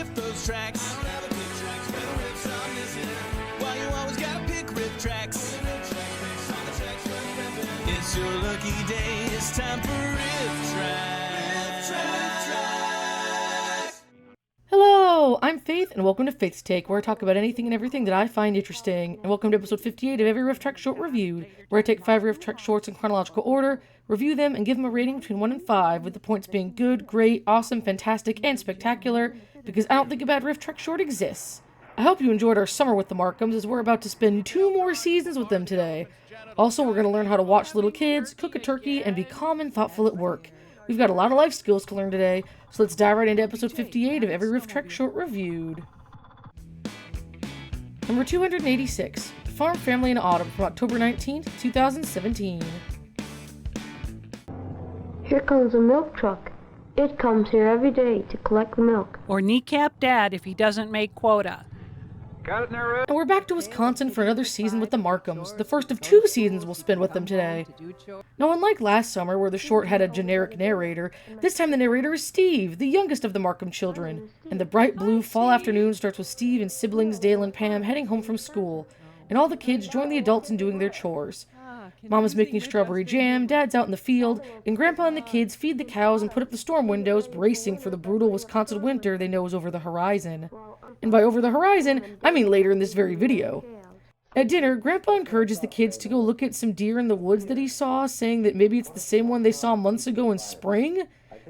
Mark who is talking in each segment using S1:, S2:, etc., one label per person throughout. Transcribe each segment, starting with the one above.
S1: off those tracks. Why you always gotta pick RiffTrax? It's your lucky day, it's time for RiffTrax.
S2: Hello, I'm Faith, and welcome to Faith's Take, where I talk about anything and everything that I find interesting. And welcome to episode 58 of every RiffTrax short reviewed, where I take 5 RiffTrax shorts in chronological order, review them, and give them a rating between 1 and 5, with the points being good, great, awesome, fantastic, and spectacular, because I don't think a bad RiffTrax short exists. I hope you enjoyed our summer with the Markhams, as we're about to spend 2 more seasons with them today. Also, we're going to learn how to watch little kids, cook a turkey, and be calm and thoughtful at work. We've got a lot of life skills to learn today, so let's dive right into episode 58 of every RiffTrax short reviewed. Number 286, Farm Family in Autumn, from October 19th, 2017.
S3: Here comes a milk truck. It comes here every day to collect the milk.
S4: Or kneecap Dad if he doesn't make quota.
S5: Got it there,
S2: And we're back to Wisconsin for another season with the Markhams, the first of 2 seasons we'll spend with them today. Now, unlike last summer, where the short had a generic narrator, this time the narrator is Steve, the youngest of the Markham children. And the bright blue fall afternoon starts with Steve and siblings Dale and Pam heading home from school, and all the kids join the adults in doing their chores. Mama's making strawberry jam, Dad's out in the field, and Grandpa and the kids feed the cows and put up the storm windows, bracing for the brutal Wisconsin winter they know is over the horizon. And by over the horizon, I mean later in this very video. At dinner, Grandpa encourages the kids to go look at some deer in the woods that he saw, saying that maybe it's the same one they saw months ago in spring.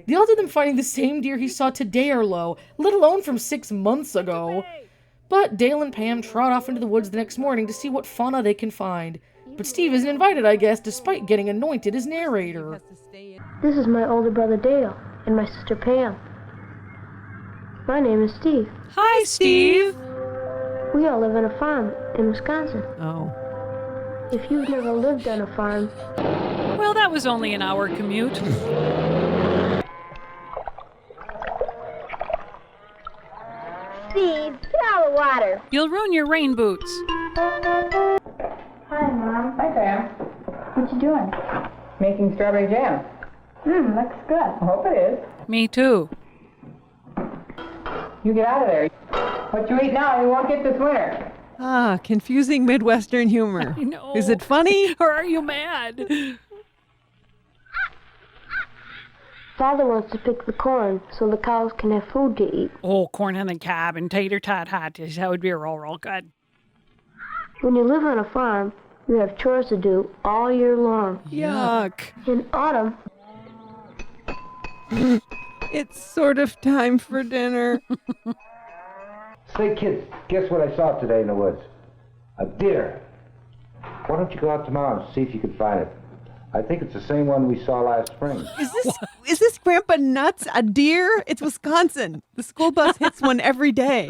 S2: The odds of them finding the same deer he saw today are low, let alone from 6 months ago. But Dale and Pam trot off into the woods the next morning to see what fauna they can find. But Steve isn't invited, I guess, despite getting anointed as narrator.
S3: This is my older brother Dale and my sister Pam. My name is Steve.
S4: Hi, Steve.
S3: We all live on a farm in Wisconsin.
S4: Oh.
S3: If you've never lived on a farm,
S4: Well, that was only an hour commute.
S6: Steve, get out of the water.
S4: You'll ruin your rain boots.
S6: Hi, Mom.
S7: Hi, Pam.
S6: What you doing?
S7: Making strawberry jam.
S6: Looks good.
S7: I hope it is.
S4: Me too.
S7: You get out of there. What you eat now, you won't get this winter.
S8: Ah, confusing Midwestern humor.
S4: I know.
S8: Is it funny?
S4: Or are you mad?
S3: Father wants to pick the corn so the cows can have food to eat.
S4: Oh, corn on the cob and tater tot hot dish. That would be real good.
S3: When you live on a farm, you have chores to do all year long.
S8: Yuck.
S3: In autumn,
S8: It's sort of time for dinner.
S5: Say, kids, guess what I saw today in the woods? A deer. Why don't you go out tomorrow and see if you can find it? I think it's the same one we saw last spring.
S8: Is this Grandpa nuts? A deer? It's Wisconsin. The school bus hits one every day.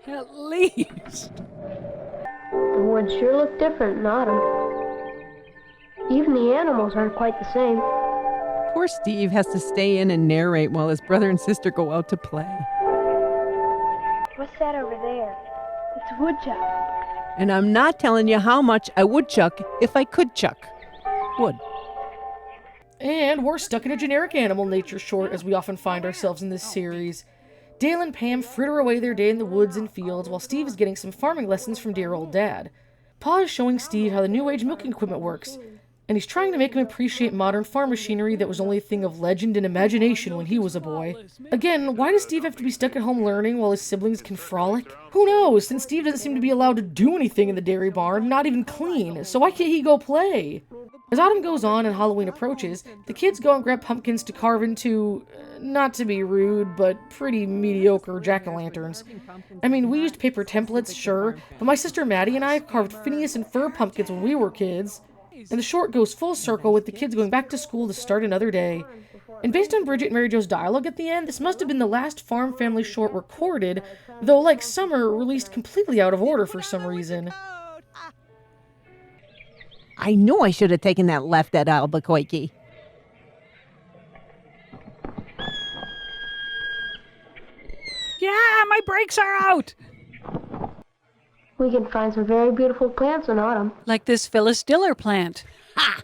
S4: At least.
S3: the woods sure look different in autumn. Even the animals aren't quite the same.
S8: Poor Steve has to stay in and narrate while his brother and sister go out to play.
S6: What's that over there? It's a woodchuck.
S8: And I'm not telling you how much I would chuck if I could chuck. Would.
S2: And we're stuck in a generic animal nature short, as we often find ourselves in this series. Dale and Pam fritter away their day in the woods and fields while Steve is getting some farming lessons from dear old Dad. Pa is showing Steve how the new age milking equipment works, and he's trying to make him appreciate modern farm machinery that was only a thing of legend and imagination when he was a boy. Again, why does Steve have to be stuck at home learning while his siblings can frolic? Who knows, since Steve doesn't seem to be allowed to do anything in the dairy barn, not even clean, so why can't he go play? As autumn goes on and Halloween approaches, the kids go and grab pumpkins to carve into, not to be rude, but pretty mediocre jack-o'-lanterns. I mean, we used paper templates, sure, but my sister Maddie and I carved Phineas and Ferb pumpkins when we were kids. And the short goes full circle with the kids going back to school to start another day. And based on Bridget and Mary Jo's dialogue at the end, this must have been the last Farm Family short recorded, though like Summer, released completely out of order for some reason.
S8: I knew I should have taken that left at Albuquerque.
S4: Yeah, my brakes are out!
S3: We can find some very beautiful plants in autumn.
S4: Like this Phyllis Diller plant. Ha!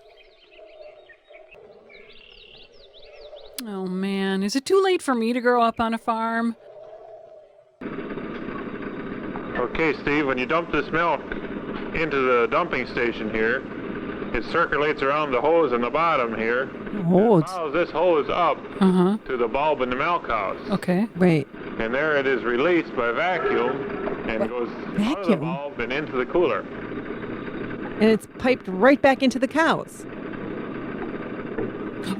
S4: Oh man, is it too late for me to grow up on a farm?
S9: Okay, Steve, when you dump this milk into the dumping station here, it circulates around the hose in the bottom here.
S8: Hose.
S9: Follows this hose up to the bulb in the milk house.
S4: Okay.
S8: Right.
S9: And there it is released by vacuum and goes out of the bulb and into the cooler.
S8: And it's piped right back into the cows.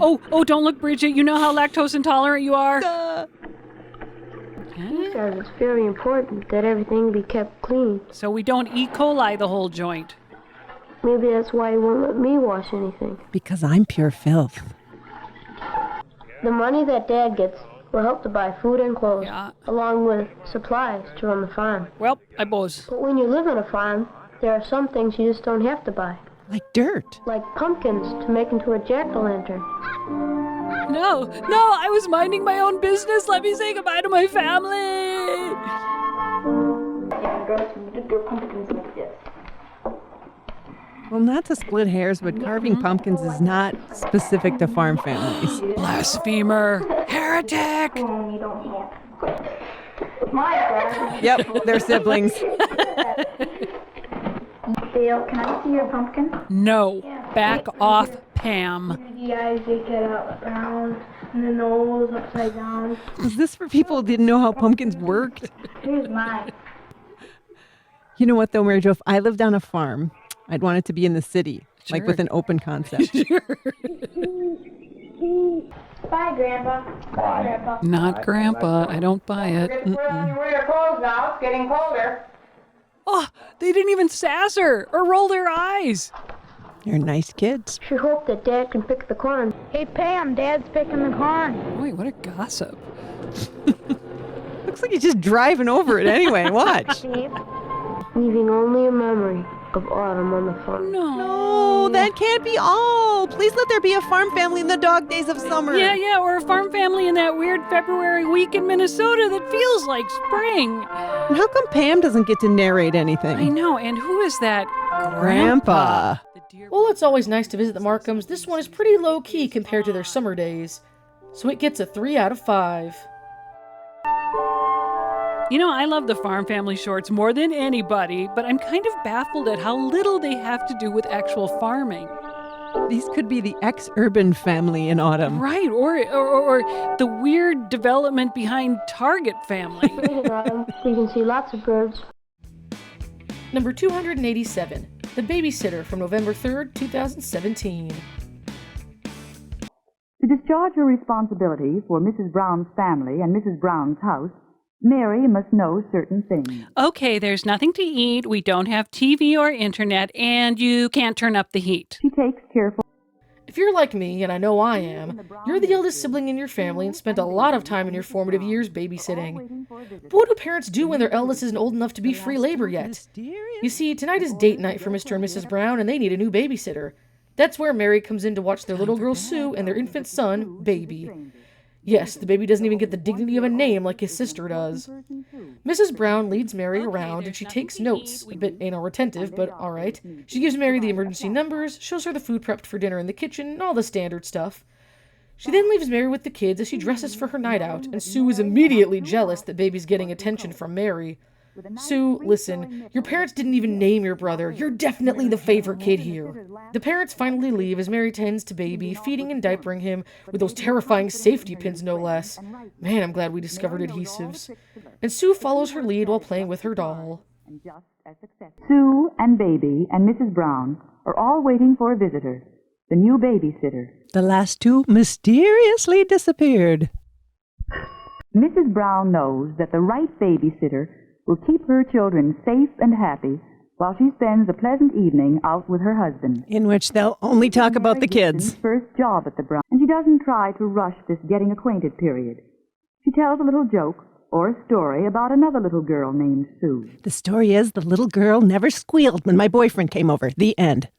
S4: Oh, don't look, Bridget. You know how lactose intolerant you are.
S3: He says it's very important that everything be kept clean.
S4: So we don't E. coli the whole joint.
S3: Maybe that's why he won't let me wash anything.
S8: Because I'm pure filth.
S3: The money that Dad gets will help to buy food and clothes,
S4: Yeah.
S3: along with supplies to run the farm.
S4: Well, I buzz.
S3: But when you live on a farm, there are some things you just don't have to buy.
S8: Like dirt.
S3: Like pumpkins to make into a jack-o'-lantern.
S4: No, I was minding my own business. Let me say goodbye to my family.
S6: Pumpkins like this.
S8: Well, not to split hairs, but carving pumpkins is not specific to farm families.
S4: Blasphemer. Heretic.
S6: You don't have. My God.
S8: Yep, they're siblings.
S6: Dale, can I see your pumpkin?
S4: No. Back off, Pam.
S6: The eyes, they get up down, and the nose upside down.
S8: Was this for people who didn't know how pumpkins worked?
S6: Here's mine.
S8: You know what, though, Mary Jo? If I lived on a farm, I'd want it to be in the city, like with an open concept.
S6: Bye, Grandpa. Bye, Grandpa.
S4: Not Grandpa. I don't buy it.
S7: Get to put on your winter clothes now. It's getting colder.
S4: Oh, they didn't even sass her or roll their eyes.
S8: They're nice kids.
S3: Sure hope that Dad can pick the corn.
S6: Hey, Pam, Dad's picking the corn.
S4: Wait, what a gossip.
S8: Looks like he's just driving over it anyway. Watch.
S6: Steve.
S3: Leaving only a memory of autumn on the farm.
S8: No, that can't be all. Please let there be a farm family in the dog days of summer.
S4: Yeah, or a farm family in that weird February week in Minnesota that feels like spring.
S8: And how come Pam doesn't get to narrate anything?
S4: I know, and who is that?
S8: Grandpa.
S2: Well, it's always nice to visit the Markhams. This one is pretty low-key compared to their summer days. So it gets a 3 out of 5.
S4: You know, I love the farm family shorts more than anybody, but I'm kind of baffled at how little they have to do with actual farming.
S8: These could be the ex-urban family in autumn.
S4: Right, or the weird development behind Target family.
S3: In autumn, you can see lots of birds.
S2: Number 287, The Babysitter from November 3rd, 2017.
S10: To discharge her responsibility for Mrs. Brown's family and Mrs. Brown's house, Mary must know certain things.
S4: Okay, there's nothing to eat, we don't have TV or internet, and you can't turn up the heat.
S10: She takes careful...
S2: If you're like me, and I know I am, you're the eldest sibling in your family and spent a lot of time in your formative years babysitting. But what do parents do when their eldest isn't old enough to be free labor yet? You see, tonight is date night for Mr. and Mrs. Brown, and they need a new babysitter. That's where Mary comes in to watch their little girl Sue and their infant son, Baby. Yes, the baby doesn't even get the dignity of a name like his sister does. Mrs. Brown leads Mary around and she takes notes, a bit anal retentive, but alright. She gives Mary the emergency numbers, shows her the food prepped for dinner in the kitchen, all the standard stuff. She then leaves Mary with the kids as she dresses for her night out, and Sue is immediately jealous that Baby's getting attention from Mary. Sue, listen, your parents didn't even name your brother. You're definitely the favorite kid here. The parents finally leave as Mary tends to Baby, feeding and diapering him with those terrifying safety pins, no less. Man, I'm glad we discovered adhesives. And Sue follows her lead while playing with her doll.
S10: Sue and Baby and Mrs. Brown are all waiting for a visitor, the new babysitter.
S8: The last two mysteriously disappeared.
S10: Mrs. Brown knows that the right babysitter will keep her children safe and happy while she spends a pleasant evening out with her husband.
S8: In which they'll only talk about the kids.
S10: First job at the Brown, and she doesn't try to rush this getting acquainted period. She tells a little joke or a story about another little girl named Sue.
S8: The story is the little girl never squealed when my boyfriend came over. The end.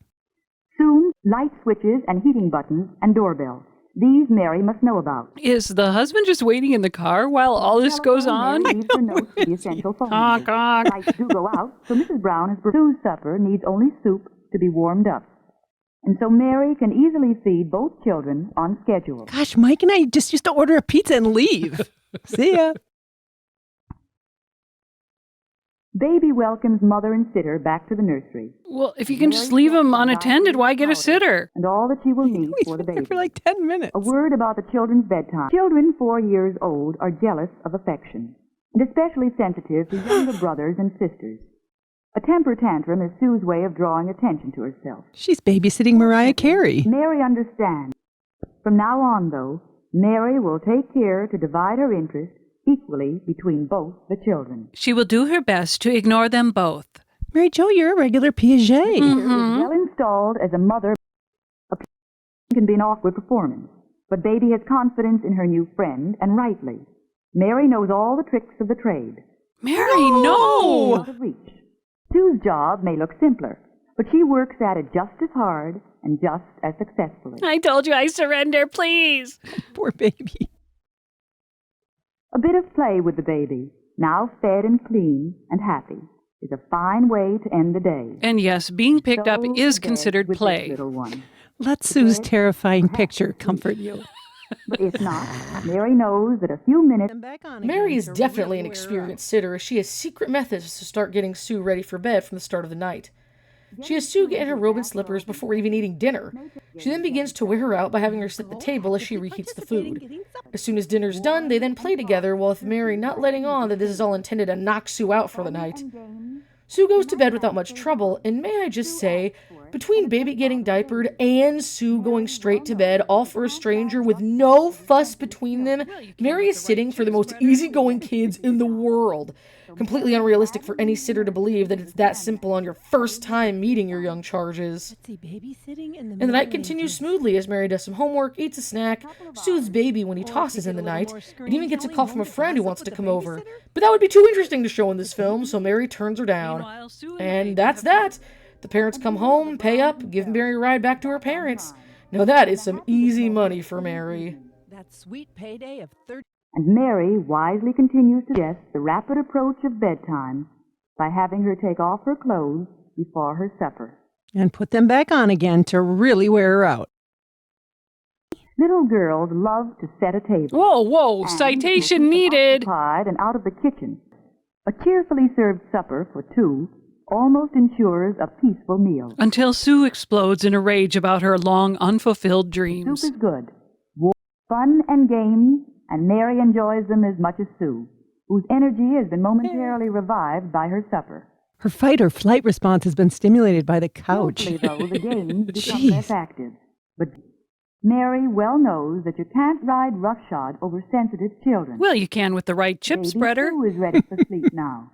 S10: Soon, light switches and heating buttons and doorbells. These Mary must know about.
S4: Is the husband just waiting in the car while all this goes on?
S10: Leaves the notes to the essential phone.
S4: Honk, honk.
S10: Lights do go out, so Mrs. Brown has Sue's supper needs only soup to be warmed up. And so Mary can easily feed both children on schedule.
S8: Gosh, Mike and I just used to order a pizza and leave. See ya.
S10: Baby welcomes mother and sitter back to the nursery.
S4: Well, if you can just leave him unattended, why get a sitter?
S10: And all that she will need for the baby.
S8: For like 10 minutes.
S10: A word about the children's bedtime. Children 4 years old are jealous of affection, and especially sensitive to younger brothers and sisters. A temper tantrum is Sue's way of drawing attention to herself.
S8: She's babysitting Mariah Carey.
S10: Mary understands. From now on, though, Mary will take care to divide her interest equally between both the children.
S4: She will do her best to ignore them both.
S8: Mary Jo, you're a regular Piaget.
S10: Mm-hmm. Well installed as a mother, can be an awkward performance, but Baby has confidence in her new friend, and rightly. Mary knows all the tricks of the trade.
S4: Mary, no!
S10: Out of reach. Sue's job may look simpler, but she works at it just as hard and just as successfully.
S4: I told you I surrender, please.
S8: Poor baby.
S10: A bit of play with the baby, now fed and clean and happy, is a fine way to end the day.
S4: And yes, being picked up is considered
S10: with
S4: play.
S10: this little one.
S8: Let Sue's terrifying picture comfort you.
S10: But if not, Mary knows that a few minutes...
S2: Mary is definitely an experienced sitter, as she has secret methods to start getting Sue ready for bed from the start of the night. She has Sue get in her robe and slippers before even eating dinner. She then begins to wear her out by having her sit at the table as she reheats the food. As soon as dinner's done, they then play together, with Mary not letting on that this is all intended to knock Sue out for the night. Sue goes to bed without much trouble, and may I just say, between Baby getting diapered and Sue going straight to bed, all for a stranger with no fuss between them, Mary is sitting for the most easygoing kids in the world. Completely unrealistic for any sitter to believe that it's that simple on your first time meeting your young charges. And the night continues smoothly as Mary does some homework, eats a snack, soothes Baby when he tosses in the night, and even gets a call from a friend who wants to come over. But that would be too interesting to show in this film, so Mary turns her down. And that's that. The parents come home, pay up, give Mary a ride back to her parents. Now that is some easy money for Mary.
S8: That sweet payday of 30.
S10: And Mary wisely continues to suggest the rapid approach of bedtime by having her take off her clothes before her supper.
S8: And put them back on again to really wear her out.
S10: Little girls love to set a table.
S4: Whoa, citation needed.
S10: Occupied and out of the kitchen. A cheerfully served supper for two almost ensures a peaceful meal.
S4: Until Sue explodes in a rage about her long unfulfilled dreams.
S10: Soup is good. Fun and games, and Mary enjoys them as much as Sue, whose energy has been momentarily revived by her supper.
S8: Her fight or flight response has been stimulated by the couch.
S10: Mostly, though, the games become less active. But Mary well knows that you can't ride roughshod over sensitive children.
S4: Well, you can with the right chip spreader.
S10: Sue is ready for sleep now.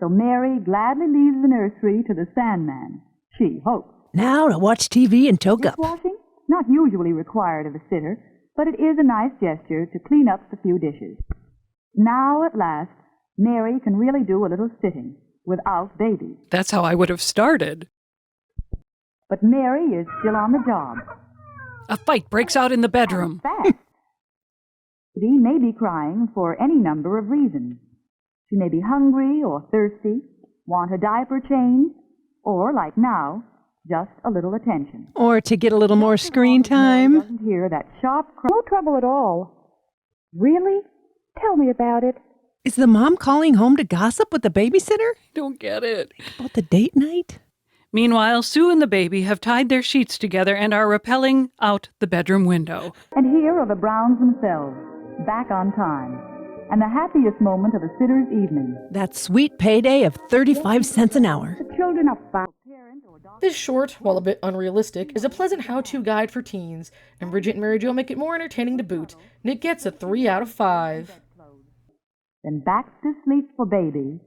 S10: So Mary gladly leaves the nursery to the Sandman. She hopes.
S8: Now to watch TV and toke up.
S10: Dishwashing? Not usually required of a sitter, but it is a nice gesture to clean up the few dishes. Now, at last, Mary can really do a little sitting without Baby.
S4: That's how I would have started.
S10: But Mary is still on the job.
S4: A fight breaks out in the bedroom.
S10: Fast. Baby may be crying for any number of reasons. She may be hungry or thirsty, want a diaper change, or, like now, just a little attention.
S8: Or to get a little more screen time.
S10: Mary doesn't hear that sharp cry. No trouble at all. Really? Tell me about it.
S8: Is the mom calling home to gossip with the babysitter?
S4: Don't get it.
S8: About the date night?
S4: Meanwhile, Sue and the baby have tied their sheets together and are rappelling out the bedroom window.
S10: And here are the Browns themselves, back on time. And the happiest moment of a sitter's evening.
S8: That sweet payday of 35 cents an hour.
S10: The children are fine.
S2: This short, while a bit unrealistic, is a pleasant how-to guide for teens, and Bridget and Mary Jo make it more entertaining to boot. Nick gets a 3 out of 5.
S10: Then back to sleep for Baby,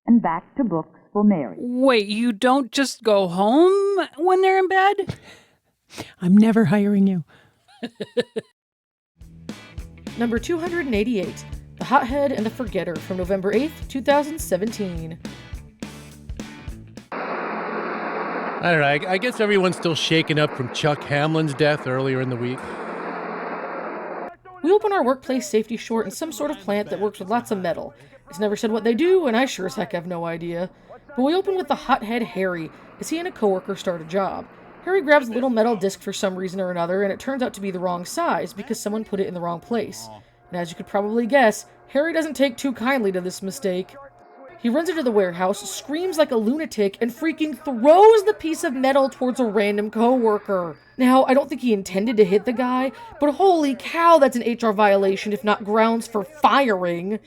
S10: and back to books for Mary.
S4: Wait, you don't just go home when they're in bed?
S8: I'm never hiring you.
S2: Number 288, The Hothead and the Forgetter, from November 8th, 2017.
S11: I don't know, I guess everyone's still shaken up from Chuck Hamlin's death earlier in the week.
S2: We open our workplace safety short in some sort of plant that works with lots of metal. It's never said what they do, and I sure as heck have no idea. But we open with the Hothead Harry, as he and a coworker start a job. Harry grabs a little metal disc for some reason or another, and it turns out to be the wrong size because someone put it in the wrong place. And as you could probably guess, Harry doesn't take too kindly to this mistake. He runs into the warehouse, screams like a lunatic, and freaking throws the piece of metal towards a random coworker. Now, I don't think he intended to hit the guy, but holy cow, that's an HR violation if not grounds for firing.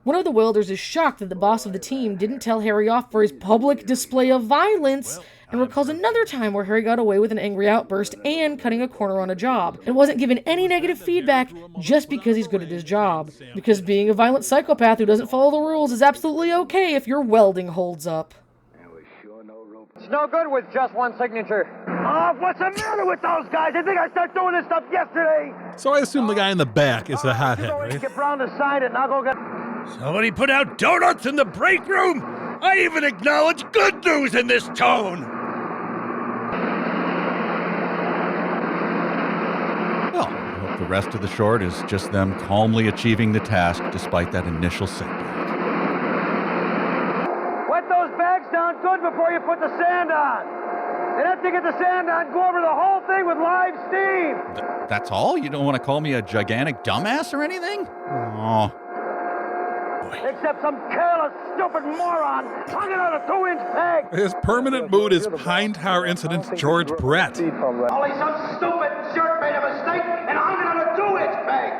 S2: One of the welders is shocked that the boss of the team didn't tell Harry off for his public display of violence, and recalls another time where Harry got away with an angry outburst and cutting a corner on a job, and wasn't given any negative feedback just because he's good at his job. Because being a violent psychopath who doesn't follow the rules is absolutely okay if your welding holds up.
S12: It's no good with just one signature. Oh, what's the matter with those guys? They think I started doing this stuff yesterday.
S13: So I assume the guy in the back is the hothead, right?
S12: Get round to sign it and I'll go get...
S14: Somebody put out donuts in the break room! I even acknowledge good news in this tone!
S15: Well, I hope the rest of the short is just them calmly achieving the task despite that initial setback.
S12: Wet those bags down good before you put the sand on. And after you get the sand on, go over the whole thing with live steam.
S15: That's all? You don't want to call me a gigantic dumbass or anything? Oh.
S12: Except some careless, stupid moron hung it on a 2-inch peg.
S13: His permanent mood is Pine Tar Incident's George Brett.
S12: Only some stupid jerk made a mistake and hung it on a 2-inch peg.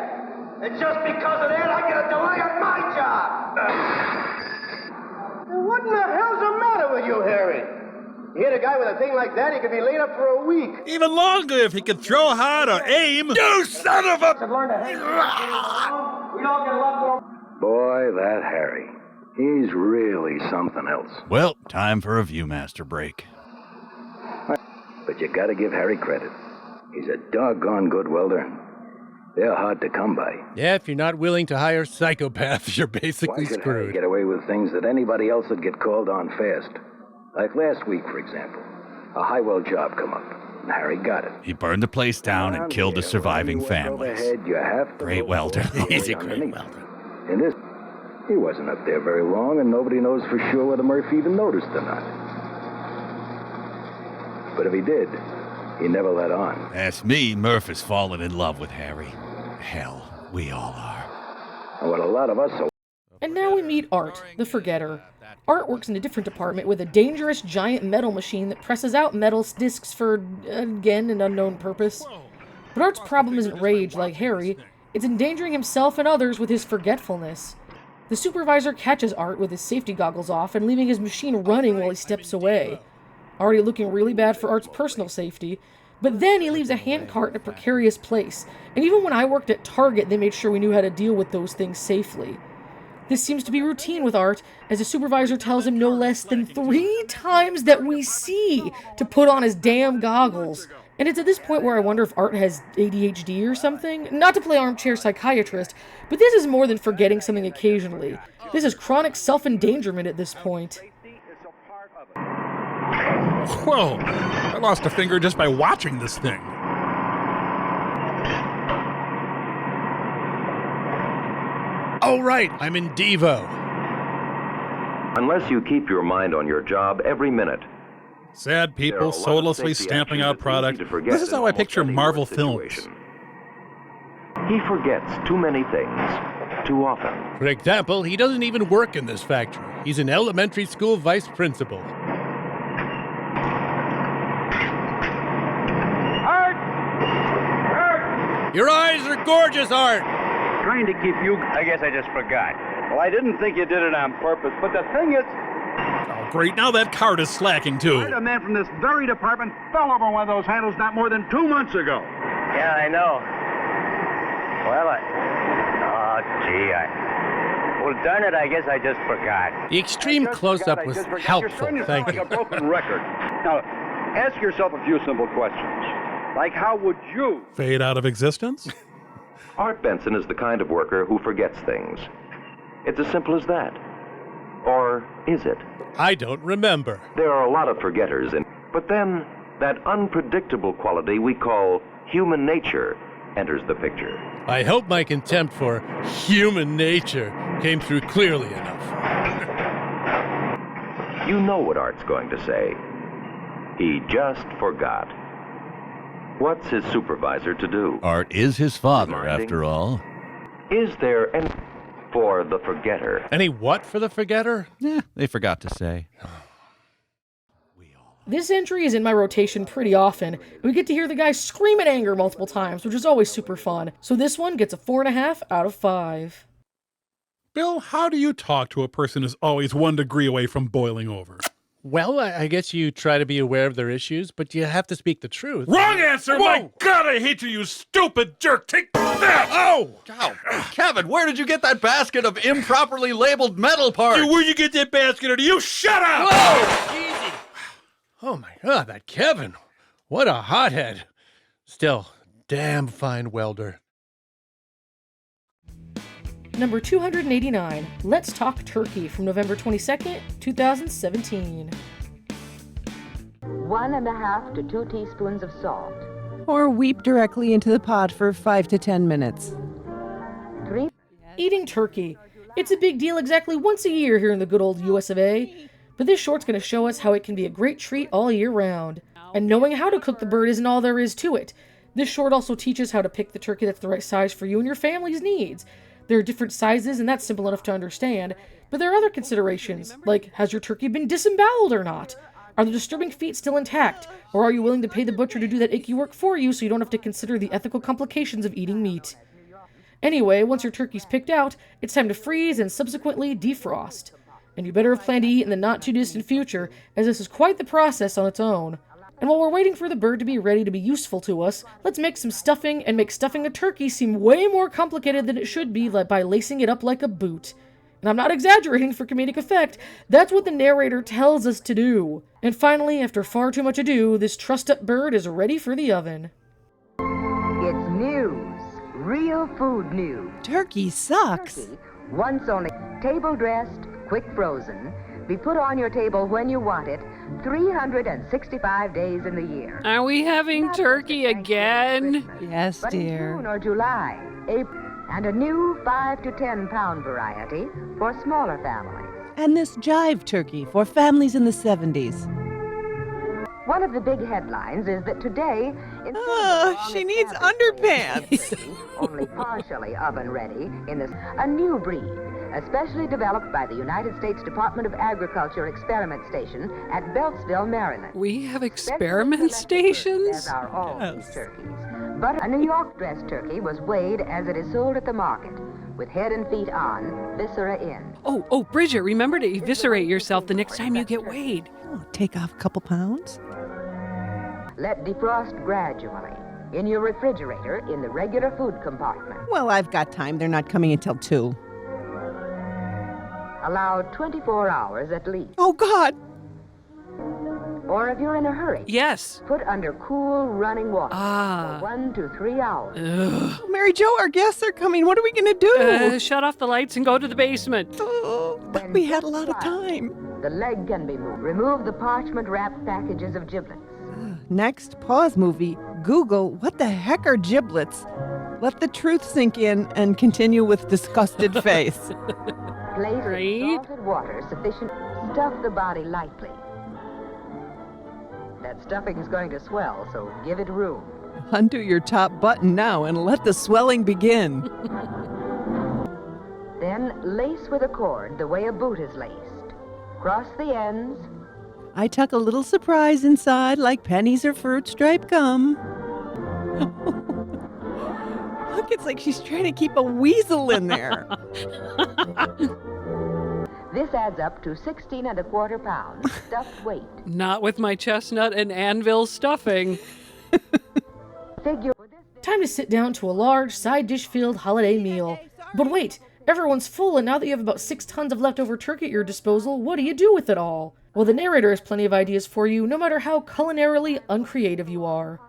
S12: And just because of that, I get a delay on my job.
S16: What in the hell's the matter with you, Harry? You hit a guy with a thing like that, he could be laid up for a week.
S13: Even longer if he could throw hard or aim.
S14: You son of a...
S12: We all get a lot more...
S5: Boy, that Harry. He's really something else.
S15: Well, time for a Viewmaster break.
S5: But you gotta give Harry credit. He's a doggone good welder. They're hard to come by.
S11: Yeah, if you're not willing to hire psychopaths, you're basically
S5: Why could
S11: screwed.
S5: Harry get away with things that anybody else would get called on fast? Like last week, for example. A high-well job come up, and Harry got it.
S15: He burned the place down and killed the surviving families.
S5: You have to
S15: Great welder. He's a great welder.
S5: In this, he wasn't up there very long, and nobody knows for sure whether Murphy even noticed or not. But if he did, he never let on.
S15: Ask me, Murph has fallen in love with Harry. Hell, we all are.
S5: And what a lot of us are.
S2: And now we meet Art, the Forgetter. Art works in a different department with a dangerous giant metal machine that presses out metal discs for, again, an unknown purpose. But Art's problem isn't rage like Harry. It's endangering himself and others with his forgetfulness. The supervisor catches Art with his safety goggles off and leaving his machine running while he steps away. Already looking really bad for Art's personal safety, but then he leaves a handcart in a precarious place, and even when I worked at Target, they made sure we knew how to deal with those things safely. This seems to be routine with Art, as the supervisor tells him no less than 3 times that we see to put on his damn goggles. And it's at this point where I wonder if Art has ADHD or something. Not to play armchair psychiatrist, but this is more than forgetting something occasionally. This is chronic self-endangerment at this point.
S13: Whoa, I lost a finger just by watching this thing.
S11: Oh, right, I'm in Devo.
S17: Unless you keep your mind on your job every minute.
S13: Sad people soullessly stamping out product. This is how I picture Marvel films.
S17: He forgets too many things, too often.
S11: For example, he doesn't even work in this factory. He's an elementary school vice principal. Your eyes are gorgeous, Art!
S12: Trying to keep you... I guess I just forgot. Well, I didn't think you did it on purpose, but the thing is...
S13: Oh, great, now that cart is slacking, too.
S12: A man from this very department fell over one of those handles not more than 2 months ago. Yeah, I know. Well, Well, darn it, I guess I just forgot.
S11: The extreme close-up was helpful, thank you.
S12: Like a broken record. Now, ask yourself a few simple questions. Like, how would you...
S13: Fade out of existence?
S17: Art Benson is the kind of worker who forgets things. It's as simple as that. Or is it?
S11: I don't remember.
S17: There are a lot of forgetters, but then that unpredictable quality we call human nature enters the picture.
S11: I hope my contempt for human nature came through clearly enough.
S17: You know what Art's going to say. He just forgot. What's his supervisor to do?
S15: Art is his father, after all.
S17: Is there any for the forgetter.
S11: Any what for the forgetter?
S15: Yeah, they forgot to say.
S2: This entry is in my rotation pretty often. We get to hear the guy scream in anger multiple times, which is always super fun. So this one gets a 4.5 out of 5.
S13: Bill, how do you talk to a person who's always 1 degree away from boiling over?
S11: Well, I guess you try to be aware of their issues, but you have to speak the truth.
S14: Wrong answer!
S11: Whoa.
S14: My God, I hate you, you stupid jerk! Take that! Oh!
S15: Kevin, where did you get that basket of improperly labeled metal parts?
S14: Where'd you get that basket? Or do you shut up?
S11: Whoa! Easy. Oh my God, that Kevin. What a hothead. Still, damn fine welder.
S2: Number 289, Let's Talk Turkey from November 22nd, 2017.
S18: 1.5 to 2 teaspoons of salt.
S8: Or weep directly into the pot for 5 to 10 minutes.
S18: 3.
S2: Eating turkey. It's a big deal exactly once a year here in the good old US of A. But this short's going to show us how it can be a great treat all year round. And knowing how to cook the bird isn't all there is to it. This short also teaches how to pick the turkey that's the right size for you and your family's needs. There are different sizes, and that's simple enough to understand. But there are other considerations, like has your turkey been disemboweled or not? Are the disturbing feet still intact? Or are you willing to pay the butcher to do that icky work for you so you don't have to consider the ethical complications of eating meat? Anyway, once your turkey's picked out, it's time to freeze and subsequently defrost. And you better have planned to eat in the not-too-distant future, as this is quite the process on its own. And while we're waiting for the bird to be ready to be useful to us, let's make some stuffing and make stuffing a turkey seem way more complicated than it should be by lacing it up like a boot. And I'm not exaggerating for comedic effect, that's what the narrator tells us to do. And finally, after far too much ado, this trussed-up bird is ready for the oven.
S18: It's news. Real food news.
S8: Turkey sucks.
S18: Turkey, once only table-dressed, quick frozen, be put on your table when you want it, 365 days in the year.
S4: Are we having turkey again?
S8: Yes,
S18: but
S8: dear.
S18: In June or July, April, and a new 5 to 10 pound variety for smaller families.
S8: And this jive turkey for families in the 70s.
S18: One of the big headlines is that today,
S8: she needs underpants.
S18: only partially oven ready, in this a new breed, especially developed by the United States Department of Agriculture Experiment Station at Beltsville, Maryland.
S4: We have experiment stations?
S18: As are all these turkeys. But a New York dressed turkey was weighed as it is sold at the market, with head and feet on, viscera in.
S4: Oh, Bridget, remember to eviscerate yourself the next time you get weighed.
S8: Oh, take off a couple pounds.
S18: Let defrost gradually in your refrigerator in the regular food compartment.
S8: Well, I've got time. They're not coming until 2.
S18: Allow 24 hours at least.
S8: Oh, God!
S18: Or if you're in a hurry,
S4: yes,
S18: put under cool running water for 1 to 3 hours.
S8: Oh, Mary Jo, our guests are coming. What are we going to do?
S4: Shut off the lights and go to the basement.
S8: Oh, but we had a lot of time.
S18: The leg can be moved. Remove the parchment-wrapped packages of giblets.
S8: Next, pause movie. Google, what the heck are giblets? Let the truth sink in and continue with disgusted face.
S18: Place in salted water sufficient. Stuff the body lightly. That stuffing is going to swell, so give it room.
S8: Undo your top button now and let the swelling begin.
S18: Then lace with a cord the way a boot is laced. Cross the ends.
S8: I tuck a little surprise inside like pennies or fruit stripe gum. Look, it's like she's trying to keep a weasel in there.
S18: This adds up to 16 1/4 pounds stuffed weight.
S4: Not with my chestnut and anvil stuffing.
S2: Time to sit down to a large, side dish-filled holiday meal. But wait, everyone's full, and now that you have about 6 tons of leftover turkey at your disposal, what do you do with it all? Well, the narrator has plenty of ideas for you, no matter how culinarily uncreative you are.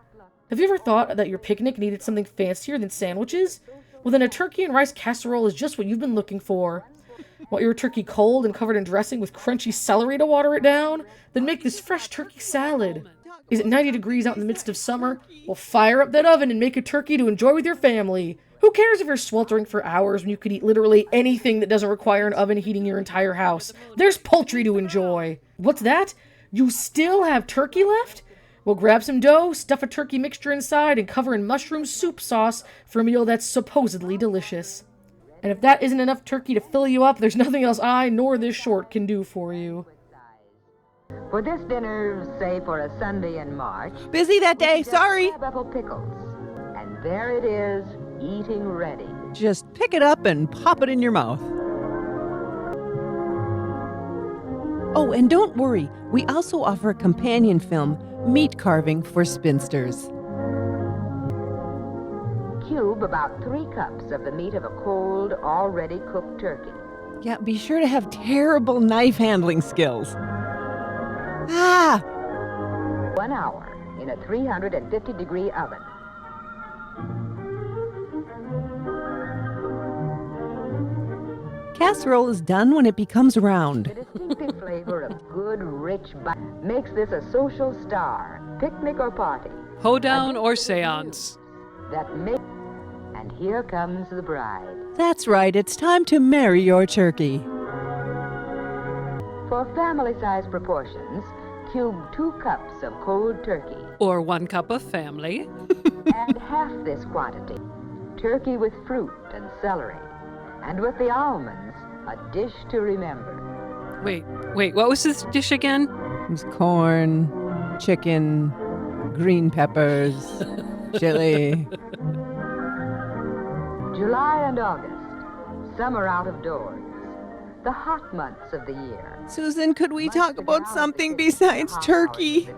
S2: Have you ever thought that your picnic needed something fancier than sandwiches? Well, then a turkey and rice casserole is just what you've been looking for. Want your turkey cold and covered in dressing with crunchy celery to water it down? Then make this fresh turkey salad. Is it 90 degrees out in the midst of summer? Well, fire up that oven and make a turkey to enjoy with your family. Who cares if you're sweltering for hours when you could eat literally anything that doesn't require an oven heating your entire house? There's poultry to enjoy. What's that? You still have turkey left? Well, grab some dough, stuff a turkey mixture inside, and cover in mushroom soup sauce for a meal that's supposedly delicious. And if that isn't enough turkey to fill you up, there's nothing else I nor this short can do for you.
S18: For this dinner, say for a Sunday in March...
S8: Busy that day, sorry.
S18: Apple pickles. And there it is, eating ready.
S8: Just pick it up and pop it in your mouth. Oh, and don't worry, we also offer a companion film, Meat Carving for Spinsters.
S18: Cube about 3 cups of the meat of a cold, already cooked turkey.
S8: Yeah, be sure to have terrible knife handling skills.
S18: 1 hour in a 350-degree oven.
S8: Casserole is done when it becomes round.
S18: The distinctive flavor of good, rich bite makes this a social star, picnic or party.
S4: Hoedown or seance.
S18: And here comes the bride.
S8: That's right, it's time to marry your turkey.
S18: For family-size proportions, cube 2 cups of cold turkey.
S4: Or 1 cup of family.
S18: And half this quantity, turkey with fruit and celery. And with the almonds, a dish to remember.
S4: Wait, what was this dish again?
S8: It was corn, chicken, green peppers, chili.
S18: July and August, summer out of doors, the hot months of the year.
S8: Susan, could we talk about something besides turkey?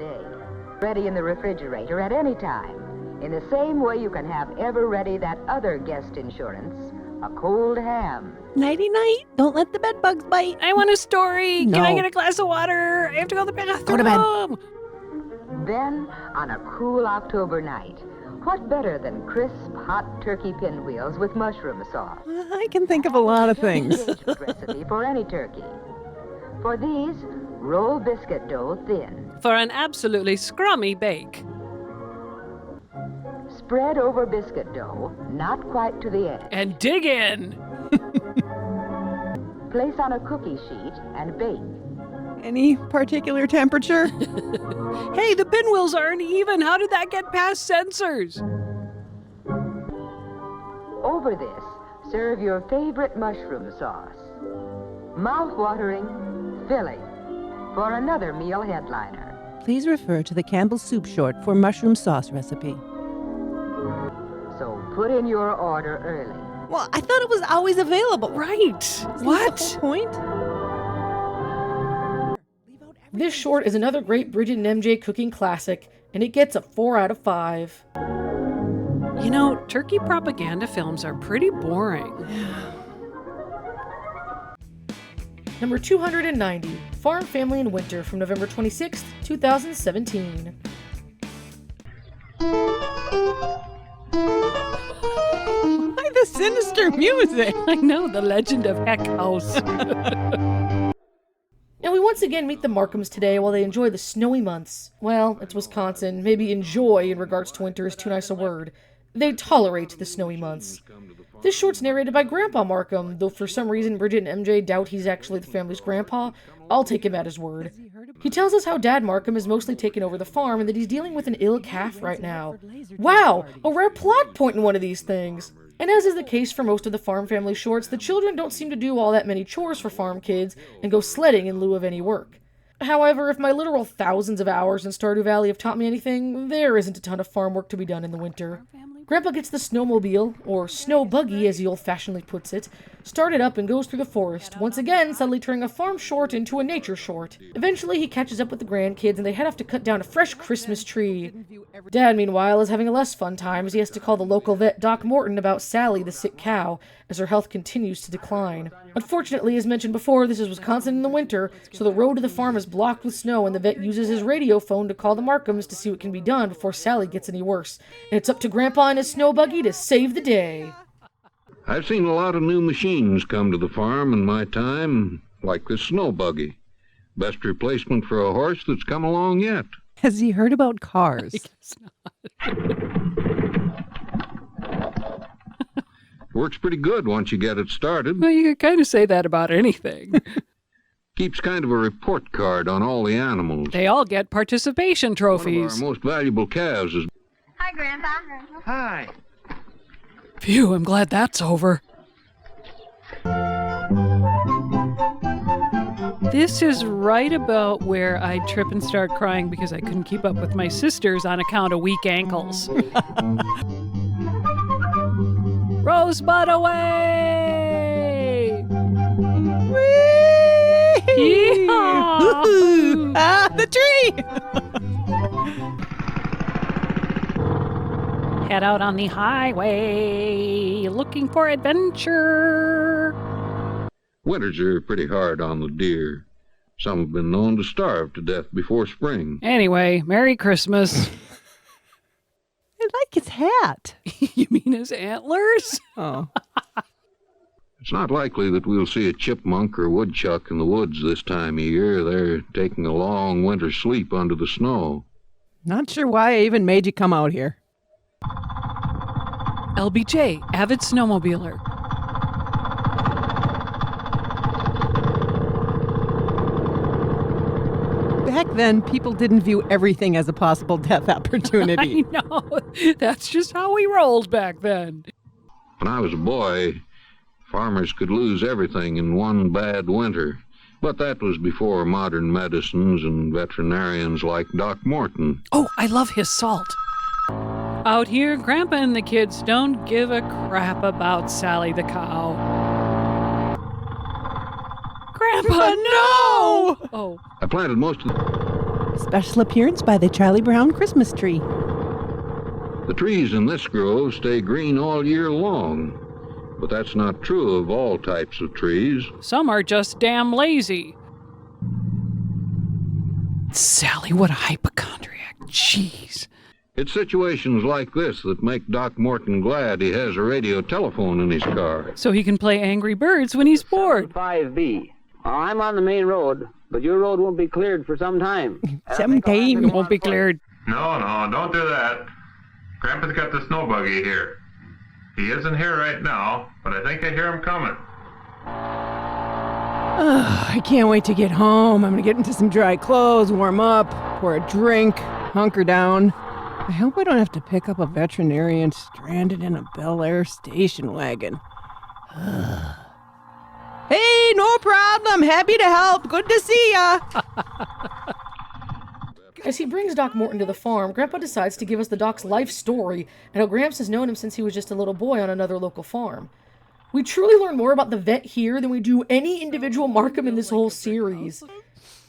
S18: Ready in the refrigerator at any time. In the same way you can have ever ready that other guest insurance, a cold ham.
S8: Nighty-night. Don't let the bed bugs bite.
S4: I want a story.
S8: No.
S4: Can I get a glass of water? I have to go to the bathroom.
S8: Go to bed.
S18: Then, on a cool October night, what better than crisp, hot turkey pinwheels with mushroom sauce?
S8: I can think of a lot of things.
S18: Recipe for any turkey. For these, roll biscuit dough thin.
S4: For an absolutely scrummy bake.
S18: Spread over biscuit dough, not quite to the edge.
S4: And dig in.
S18: Place on a cookie sheet and bake.
S8: Any particular temperature?
S4: Hey, the pinwheels aren't even. How did that get past sensors?
S18: Over this, serve your favorite mushroom sauce. Mouth-watering, filling. For another meal headliner.
S8: Please refer to the Campbell's Soup Short for mushroom sauce recipe.
S18: So put in your order early.
S8: Well, I thought it was always available.
S4: Right. What?
S8: The whole point?
S2: This short is another great Bridget and MJ cooking classic, and it gets a 4 out of 5.
S4: You know, turkey propaganda films are pretty boring.
S2: Number 290, Farm Family in Winter from November 26, 2017.
S8: Why the sinister music?
S4: I know, the legend of Heck House.
S2: And we once again meet the Markhams today while they enjoy the snowy months. Well, it's Wisconsin. Maybe enjoy in regards to winter is too nice a word. They tolerate the snowy months. This short's narrated by Grandpa Markham, though for some reason Bridget and MJ doubt he's actually the family's grandpa. I'll take him at his word. He tells us how Dad Markham has mostly taken over the farm and that he's dealing with an ill calf right now. Wow, a rare plot point in one of these things. And as is the case for most of the Farm Family shorts, the children don't seem to do all that many chores for farm kids and go sledding in lieu of any work. However, if my literal thousands of hours in Stardew Valley have taught me anything, there isn't a ton of farm work to be done in the winter. Grandpa gets the snowmobile, or snow buggy as he old-fashionedly puts it, started up and goes through the forest, once again suddenly turning a farm short into a nature short. Eventually he catches up with the grandkids and they head off to cut down a fresh Christmas tree. Dad, meanwhile, is having a less fun time as he has to call the local vet Doc Morton about Sally, the sick cow, as her health continues to decline. Unfortunately, as mentioned before, this is Wisconsin in the winter, so the road to the farm is blocked with snow and the vet uses his radio phone to call the Markhams to see what can be done before Sally gets any worse. And it's up to Grandpa and his snow buggy to save the day.
S19: I've seen a lot of new machines come to the farm in my time, like this snow buggy. Best replacement for a horse that's come along yet.
S8: Has he heard about cars?
S4: I guess not.
S19: Works pretty good once you get it started.
S4: Well, you could kind of say that about anything.
S19: Keeps kind of a report card on all the animals.
S4: They all get participation trophies.
S19: One of our most valuable calves is...
S20: Hi, Grandpa.
S19: Hi.
S4: Phew, I'm glad that's over. This is right about where I trip and start crying because I couldn't keep up with my sisters on account of weak ankles. Rosebud away! Yeehaw!
S8: The tree!
S4: Head out on the highway, looking for adventure.
S19: Winters are pretty hard on the deer. Some have been known to starve to death before spring.
S4: Anyway, Merry Christmas.
S8: I like his hat.
S4: You mean his antlers?
S8: Oh.
S19: It's not likely that we'll see a chipmunk or woodchuck in the woods this time of year. They're taking a long winter sleep under the snow.
S8: Not sure why I even made you come out here.
S4: LBJ, avid snowmobiler.
S8: Back then, people didn't view everything as a possible death opportunity.
S4: I know. That's just how we rolled back then.
S19: When I was a boy, farmers could lose everything in one bad winter. But that was before modern medicines and veterinarians like Doc Morton.
S4: Oh, I love his salt. Out here, Grandpa and the kids don't give a crap about Sally the cow. Grandpa, no! Oh.
S19: I planted most of the...
S8: Special appearance by the Charlie Brown Christmas tree.
S19: The trees in this grove stay green all year long. But that's not true of all types of trees.
S4: Some are just damn lazy. Sally, what a hypochondriac. Jeez.
S19: It's situations like this that make Doc Morton glad he has a radio telephone in his car.
S4: So he can play Angry Birds when he's bored.
S20: 5B. I'm on the main road, but your road won't be cleared for some time.
S8: 17
S4: It won't be cleared.
S9: No, don't do that. Grandpa's got the snow buggy here. He isn't here right now, but I think I hear him coming.
S8: I can't wait to get home. I'm going to get into some dry clothes, warm up, pour a drink, hunker down. I hope I don't have to pick up a veterinarian stranded in a Bel Air station wagon. Hey, no problem. Happy to help. Good to see ya.
S2: As he brings Doc Morton to the farm, Grandpa decides to give us the Doc's life story and how Gramps has known him since he was just a little boy on another local farm. We truly learn more about the vet here than we do any individual Markham in this whole series.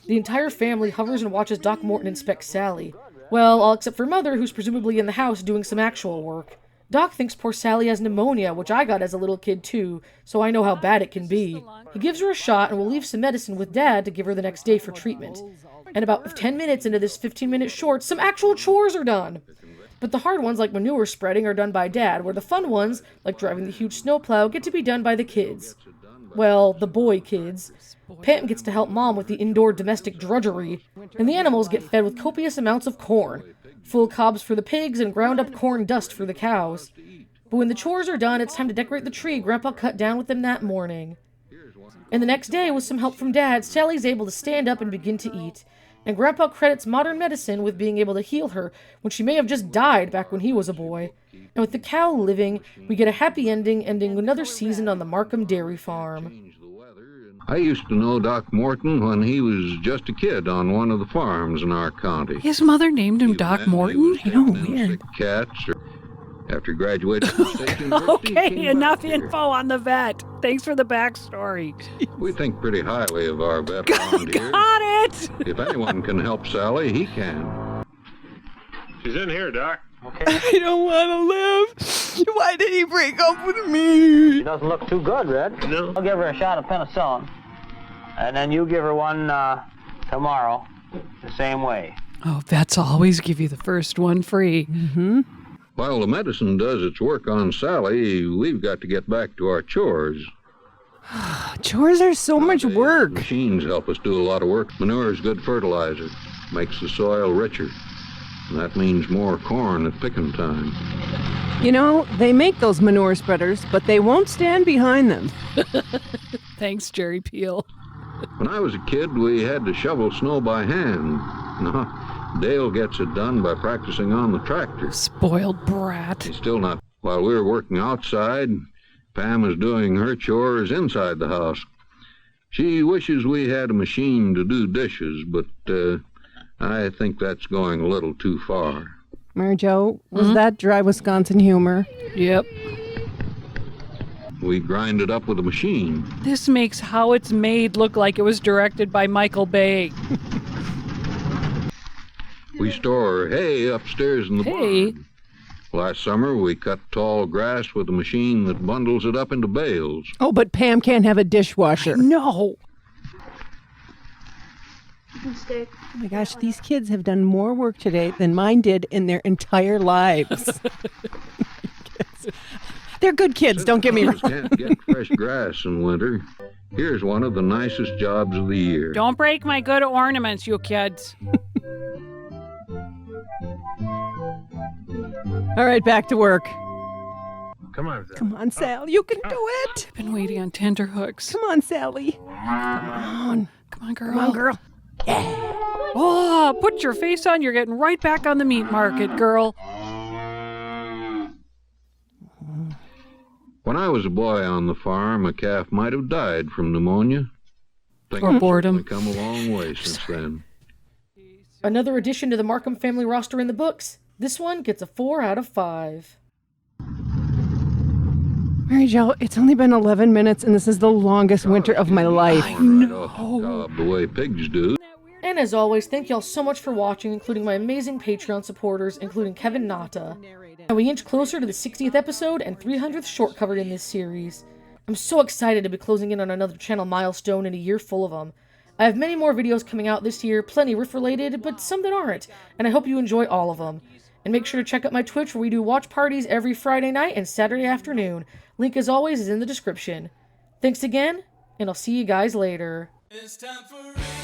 S2: The entire family hovers and watches Doc Morton inspect Sally. Well, all except for Mother, who's presumably in the house doing some actual work. Doc thinks poor Sally has pneumonia, which I got as a little kid too, so I know how bad it can be. He gives her a shot and will leave some medicine with Dad to give her the next day for treatment. And about 10 minutes into this 15-minute short, some actual chores are done. But the hard ones, like manure spreading, are done by Dad, where the fun ones, like driving the huge snowplow, get to be done by the kids. Well, the boy kids. Pam gets to help Mom with the indoor domestic drudgery, and the animals get fed with copious amounts of corn. Full cobs for the pigs and ground-up corn dust for the cows. But when the chores are done, it's time to decorate the tree Grandpa cut down with them that morning. And the next day, with some help from Dad, Sally's able to stand up and begin to eat. And Grandpa credits modern medicine with being able to heal her when she may have just died back when he was a boy. And with the cow living, we get a happy ending, ending another season on the Markham dairy farm.
S19: I used to know Doc Morton when he was just a kid on one of the farms in our county.
S4: His mother named him Doc Morton?
S8: I know, weird.
S19: Cats. After graduating from State University,
S4: Okay, enough info on the vet. Thanks for the backstory.
S19: We think pretty highly of our vet around here.
S4: Got it!
S19: If anyone can help Sally, he can.
S9: She's in here, Doc.
S20: Okay.
S8: I don't want to live. Why did he break up with me?
S20: She doesn't look too good, Red.
S9: No.
S20: I'll give her a shot of penicillin. And then you give her one tomorrow, the same way.
S4: Oh, vets always give you the first one free.
S8: Mm-hmm.
S19: While the medicine does its work on Sally, we've got to get back to our chores.
S8: Chores are so much work.
S19: Machines help us do a lot of work. Manure is good fertilizer, makes the soil richer. And that means more corn at picking time.
S8: You know, they make those manure spreaders, but they won't stand behind them.
S4: Thanks, Jerry Peel.
S19: When I was a kid, we had to shovel snow by hand. No, Dale gets it done by practicing on the tractor.
S4: Spoiled brat.
S19: He's still not. While we were working outside, Pam is doing her chores inside the house. She wishes we had a machine to do dishes, but I think that's going a little too far.
S8: Mary Jo, was that dry Wisconsin humor?
S4: Yep.
S19: We grind it up with a machine.
S4: This makes How It's Made look like it was directed by Michael Bay.
S19: We store hay upstairs in the barn. Last summer, we cut tall grass with a machine that bundles it up into bales.
S8: Oh, but Pam can't have a dishwasher.
S4: No.
S8: Oh my gosh, these kids have done more work today than mine did in their entire lives. They're good kids, don't get me wrong.
S19: Can't get fresh grass in winter. Here's one of the nicest jobs of the year.
S4: Don't break my good ornaments, you kids.
S8: All right, back to work.
S9: Come on, Sally.
S8: Come on, Sal, you can do it.
S4: I've been waiting on tenterhooks.
S8: Come on, Sally. Come on.
S4: Come on, girl.
S8: Come on, girl. Yeah.
S4: Oh, put your face on. You're getting right back on the meat market, girl.
S19: When I was a boy on the farm, a calf might have died from pneumonia.
S4: Or boredom.
S19: We've come a long way since then.
S2: Another addition to the Markham family roster in the books. This one gets a 4 out of 5.
S8: Mary Jo, it's only been 11 minutes, and this is the longest winter of my life.
S19: The way pigs do.
S2: And as always, thank y'all so much for watching, including my amazing Patreon supporters, including Kevin Nata. And we inch closer to the 60th episode and 300th short covered in this series. I'm so excited to be closing in on another channel milestone in a year full of them. I have many more videos coming out this year, plenty Riff related, but some that aren't, and I hope you enjoy all of them. And make sure to check out my Twitch where we do watch parties every Friday night and Saturday afternoon. Link as always is in the description. Thanks again, and I'll see you guys later.
S1: It's time for